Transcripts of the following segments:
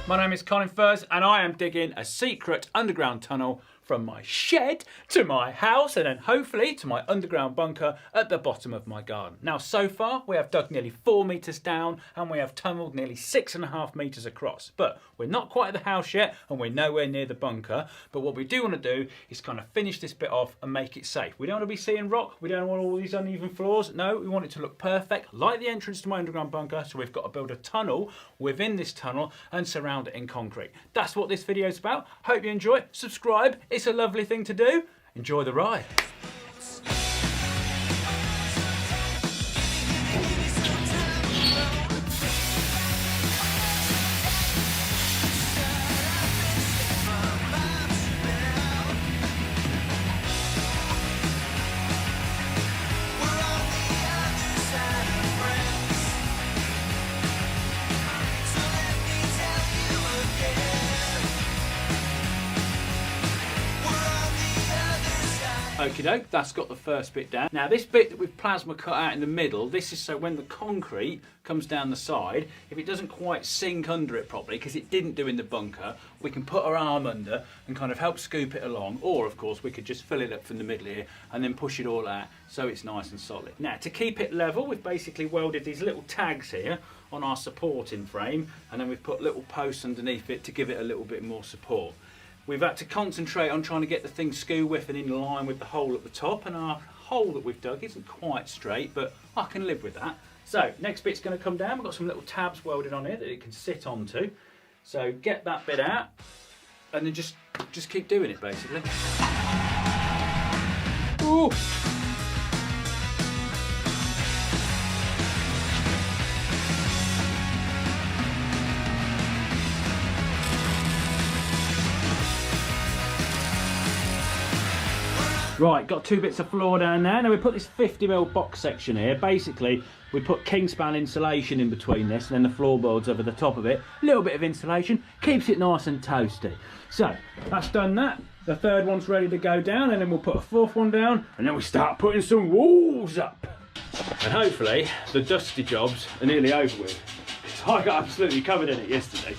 My name is Colin Furze and I am digging a secret underground tunnel from my shed to my house and then hopefully to my underground bunker at the bottom of my garden. Now so far we have dug nearly 4 metres down and we have tunnelled nearly 6.5 metres across. But we're not quite at the house yet and we're nowhere near the bunker. But what we do want to do is kind of finish this bit off and make it safe. We don't want to be seeing rock, we don't want all these uneven floors. No, we want it to look perfect like the entrance to my underground bunker. So we've got to build a tunnel within this tunnel and surround it in concrete. That's what this video is about. Hope you enjoy. Subscribe. It's a lovely thing to do. Enjoy the ride. Okie doke, that's got the first bit down. Now this bit that we've plasma cut out in the middle, this is so when the concrete comes down the side, if it doesn't quite sink under it properly, because it didn't do in the bunker, we can put our arm under and kind of help scoop it along, or of course we could just fill it up from the middle here and then push it all out so it's nice and solid. Now to keep it level, we've basically welded these little tags here on our supporting frame and then we've put little posts underneath it to give it a little bit more support. We've had to concentrate on trying to get the thing skew width and in line with the hole at the top, and our hole that we've dug isn't quite straight, but I can live with that. So next bit's going to come down. We've got some little tabs welded on here that it can sit onto. So get that bit out and then just keep doing it basically. Ooh. Right, got 2 bits of floor down there. Now we put this 50mm box section here. Basically, we put Kingspan insulation in between this and then the floorboards over the top of it. A little bit of insulation, keeps it nice and toasty. So, that's done that. The third one's ready to go down and then we'll put a 4th one down and then we start putting some walls up. And hopefully, the dusty jobs are nearly over with. I got absolutely covered in it yesterday.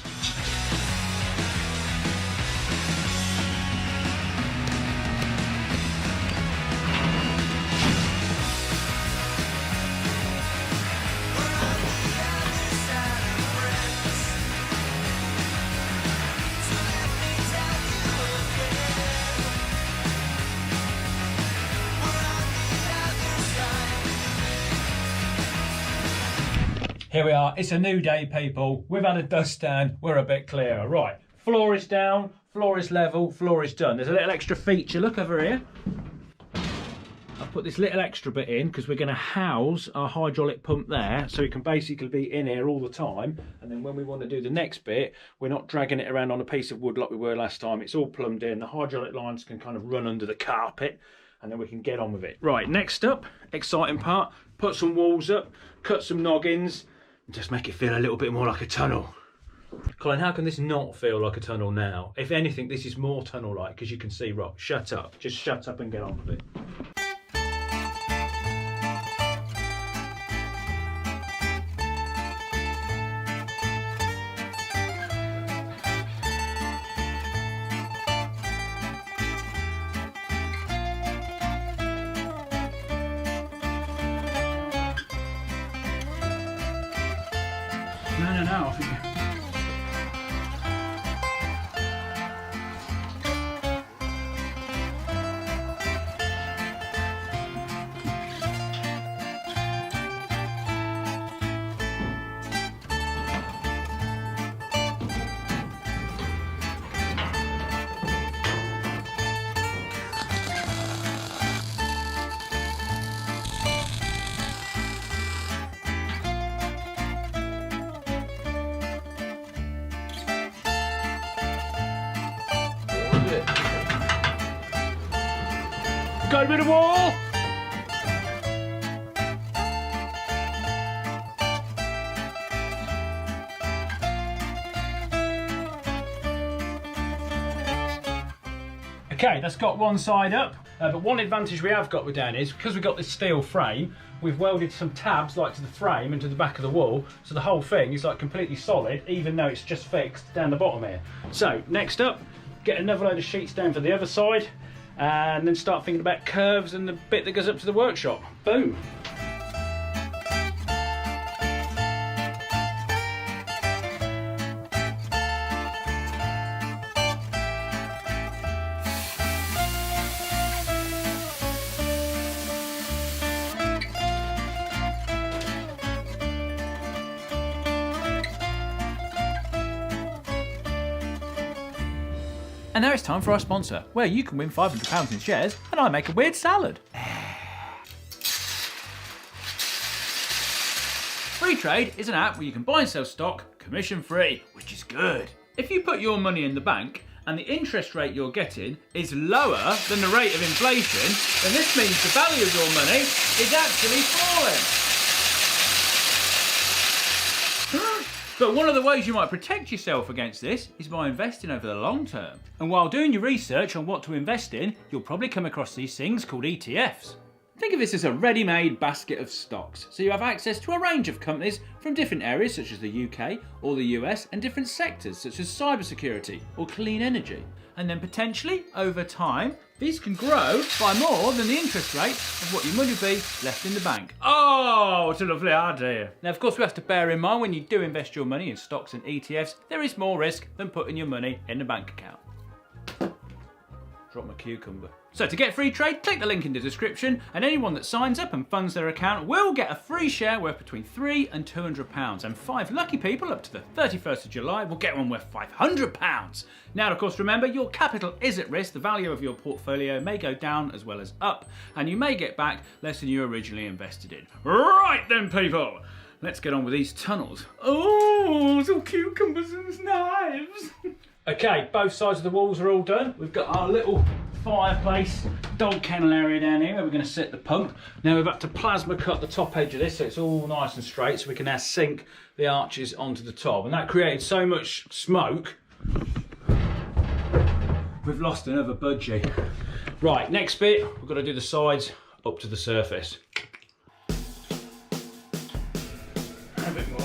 Here we are, it's a new day people, we've had a dust down, we're a bit clearer. Right, floor is down, floor is level, floor is done. There's a little extra feature, look over here. I've put this little extra bit in because we're going to house our hydraulic pump there, so it can basically be in here all the time, and then when we want to do the next bit, we're not dragging it around on a piece of wood like we were last time. It's all plumbed in, the hydraulic lines can kind of run under the carpet, and then we can get on with it. Right, next up, exciting part, put some walls up, cut some noggins, just make it feel a little bit more like a tunnel. Colin, how can this not feel like a tunnel now? If anything, this is more tunnel-like because you can see rock. Shut up. Just shut up and get on with it. No, I think... Got a bit of wall! Okay, that's got one side up. But one advantage we have got with down is, because we've got this steel frame, we've welded some tabs like to the frame and to the back of the wall, so the whole thing is like completely solid, even though it's just fixed down the bottom here. So next up, get another load of sheets down for the other side, and then start thinking about curves and the bit that goes up to the workshop. Boom. And now it's time for our sponsor, where you can win £500 in shares and I make a weird salad. Freetrade is an app where you can buy and sell stock commission free, which is good. If you put your money in the bank and the interest rate you're getting is lower than the rate of inflation, then this means the value of your money is actually falling. But one of the ways you might protect yourself against this is by investing over the long term. And while doing your research on what to invest in, you'll probably come across these things called ETFs. Think of this as a ready-made basket of stocks, so you have access to a range of companies from different areas such as the UK or the US, and different sectors such as cybersecurity or clean energy. And then potentially, over time, these can grow by more than the interest rate of what your money would be left in the bank. Oh, what a lovely idea. Now, of course, we have to bear in mind when you do invest your money in stocks and ETFs, there is more risk than putting your money in a bank account. Drop my cucumber. So to get Freetrade, click the link in the description, and anyone that signs up and funds their account will get a free share worth between £3 and £200, and 5 lucky people up to the 31st of July will get one worth £500. Now, of course, remember, your capital is at risk. The value of your portfolio may go down as well as up, and you may get back less than you originally invested in. Right then, people, let's get on with these tunnels. Oh, some cucumbers and knives. Okay, both sides of the walls are all done. We've got our little fireplace, dog kennel area down here where we're going to set the pump. Now we've had to plasma cut the top edge of this so it's all nice and straight, so we can now sink the arches onto the top. And that created so much smoke, we've lost another budgie. Right, next bit, we've got to do the sides up to the surface. A bit more.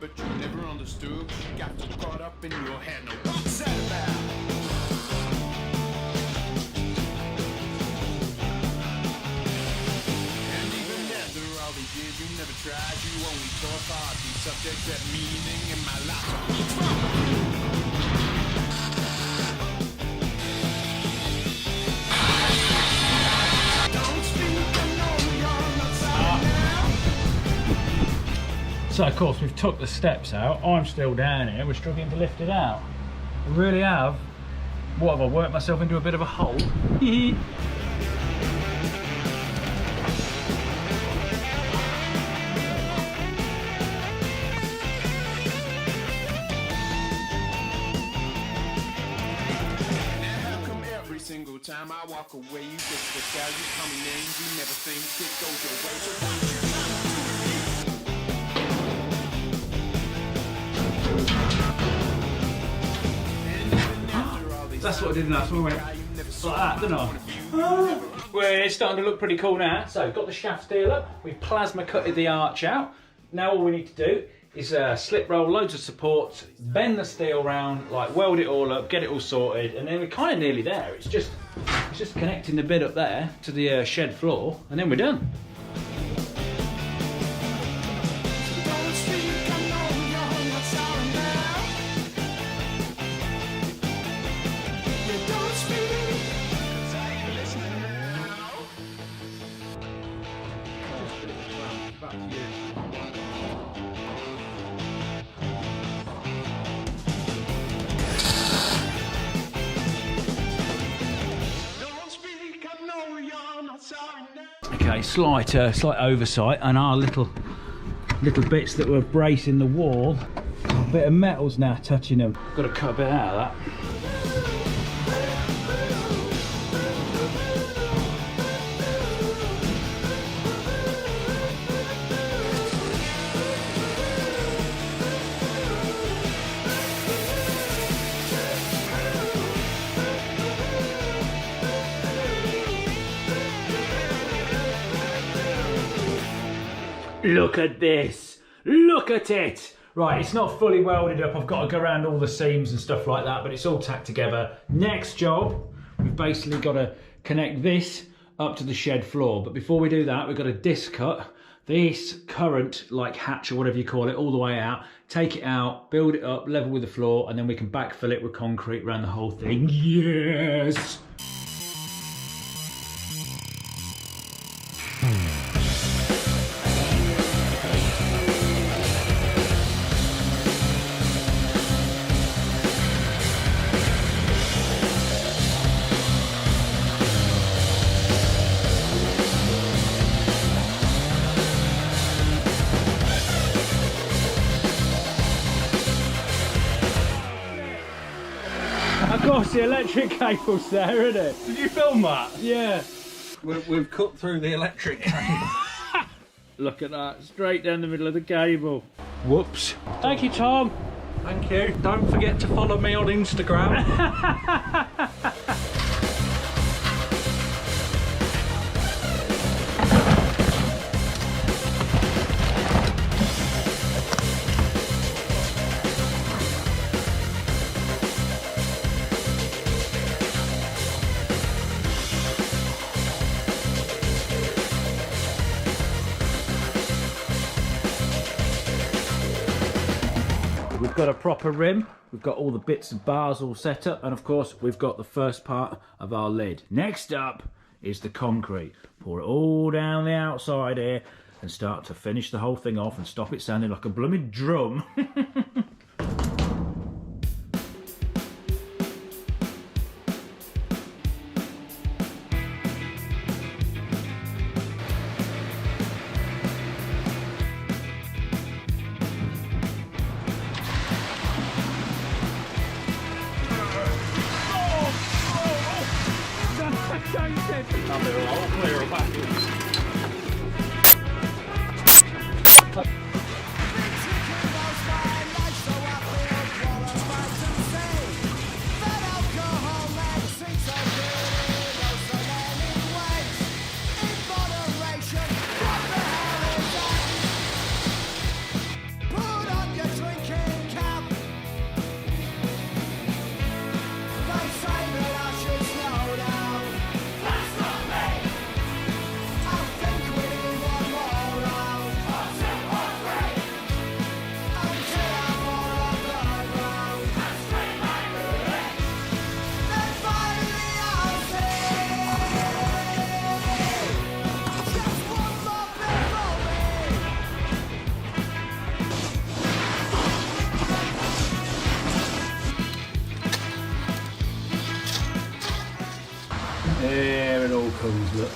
But you never understood. You got too caught up in your head. Now what's that about? And even after all these years, you never tried. You only thought hard. These subjects have meaning in my life. What's wrong with you? So of course we've took the steps out. I'm still down here, we're struggling to lift it out. I really have. What have I worked myself into a bit of a hole? Every single time I walk away, you get the style, you call me names, you never think it goes your way. So don't you That's what I did last time. I went like that, didn't I? Well, it's starting to look pretty cool now. So, got the shaft steel up. We've plasma cutted the arch out. Now all we need to do is slip roll loads of supports, bend the steel round, like weld it all up, get it all sorted, and then we're kind of nearly there. It's just connecting the bit up there to the shed floor, and then we're done. Okay, slight oversight, and our little bits that were bracing the wall a bit of metal's now touching them. Got to cut a bit out of that. Look at this! Look at it! Right, it's not fully welded up. I've got to go around all the seams and stuff like that, but it's all tacked together. Next job, we've basically got to connect this up to the shed floor. But before we do that, we've got to disc cut this current, like hatch or whatever you call it, all the way out. Take it out, build it up, level with the floor, and then we can backfill it with concrete around the whole thing. Yes! Of course, the electric cable's there, isn't it? Did you film that? Yeah. We've cut through the electric cable. Look at that, straight down the middle of the cable. Whoops. Thank you, Tom. Thank you. Don't forget to follow me on Instagram. We've got a proper rim, we've got all the bits and bars all set up, and of course we've got the first part of our lid. Next up is the concrete. Pour it all down the outside here and start to finish the whole thing off and stop it sounding like a blooming drum. There it all comes, look.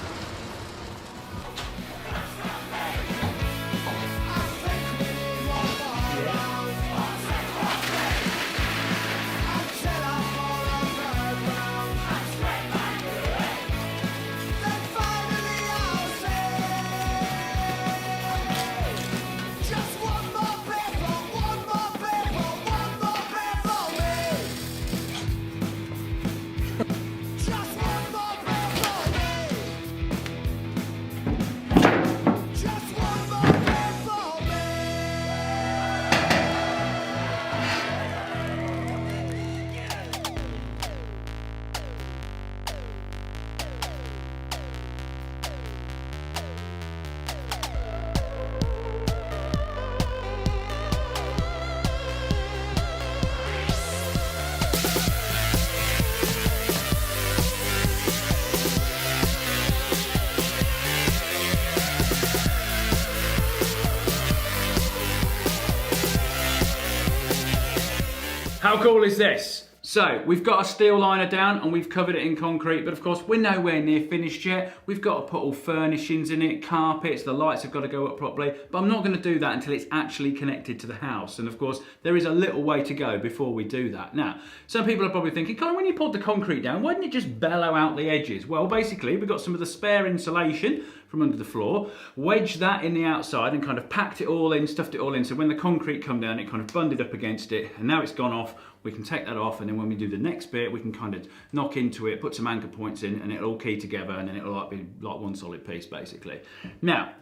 How cool is this? So we've got a steel liner down and we've covered it in concrete, but of course we're nowhere near finished yet. We've got to put all furnishings in it, carpets, the lights have got to go up properly, but I'm not going to do that until it's actually connected to the house. And of course there is a little way to go before we do that. Now, some people are probably thinking, Colin, when you poured the concrete down, why didn't it just bellow out the edges? Well, basically we've got some of the spare insulation from under the floor, wedged that in the outside and kind of packed it all in, stuffed it all in, so when the concrete come down it kind of bunded up against it, and now it's gone off, we can take that off, and then when we do the next bit we can kind of knock into it, put some anchor points in, and it'll all key together, and then it'll be like one solid piece basically. Now,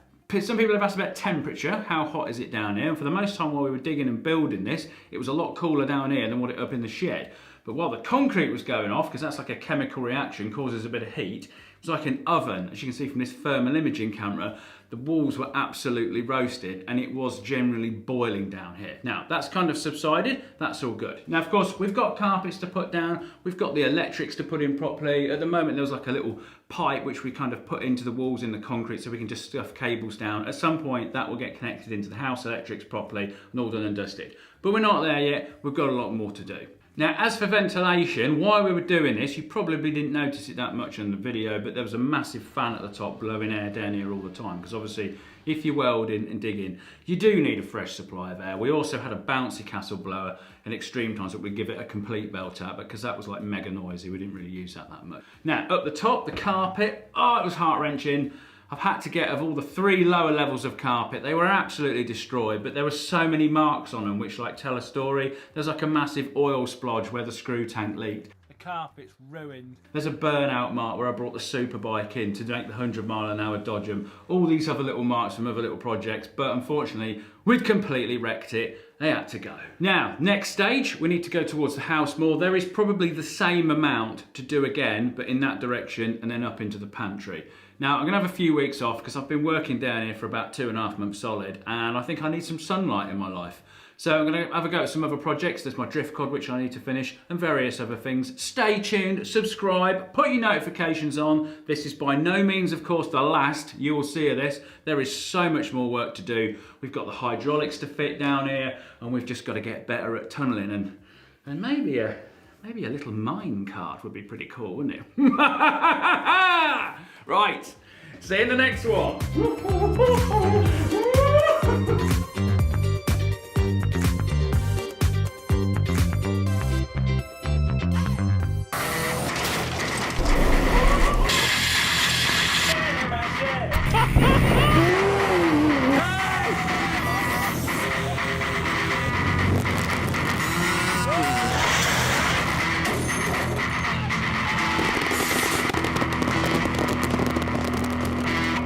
some people have asked about temperature, how hot is it down here? And for the most time while we were digging and building this, it was a lot cooler down here than what it up in the shed. But while the concrete was going off, because that's like a chemical reaction, causes a bit of heat, it was like an oven. As you can see from this thermal imaging camera, the walls were absolutely roasted and it was generally boiling down here. Now, that's kind of subsided, that's all good. Now, of course, we've got carpets to put down, we've got the electrics to put in properly. At the moment, there was like a little pipe which we kind of put into the walls in the concrete so we can just stuff cables down. At some point, that will get connected into the house electrics properly and all done and dusted. But we're not there yet, we've got a lot more to do. Now, as for ventilation, while we were doing this, you probably didn't notice it that much in the video, but there was a massive fan at the top blowing air down here all the time, because obviously if you're welding and digging, you do need a fresh supply of air. We also had a bouncy castle blower in extreme times that would give it a complete belt out, because that was like mega noisy. We didn't really use that much. Now, up the top, the carpet, oh, it was heart-wrenching. I've had to get, of all the 3 lower levels of carpet, they were absolutely destroyed, but there were so many marks on them which like tell a story. There's like a massive oil splodge where the screw tank leaked. The carpet's ruined. There's a burnout mark where I brought the superbike in to make the 100-mile-an-hour Dodgem. All these other little marks from other little projects, but unfortunately, we'd completely wrecked it. They had to go. Now, next stage, we need to go towards the house more. There is probably the same amount to do again, but in that direction and then up into the pantry. Now, I'm gonna have a few weeks off because I've been working down here for about 2.5 months solid, and I think I need some sunlight in my life. So I'm gonna have a go at some other projects. There's my drift cod, which I need to finish, and various other things. Stay tuned, subscribe, put your notifications on. This is by no means, of course, the last you will see of this. There is so much more work to do. We've got the hydraulics to fit down here, and we've just got to get better at tunnelling, and maybe a little mine cart would be pretty cool, wouldn't it? Right, see you in the next one.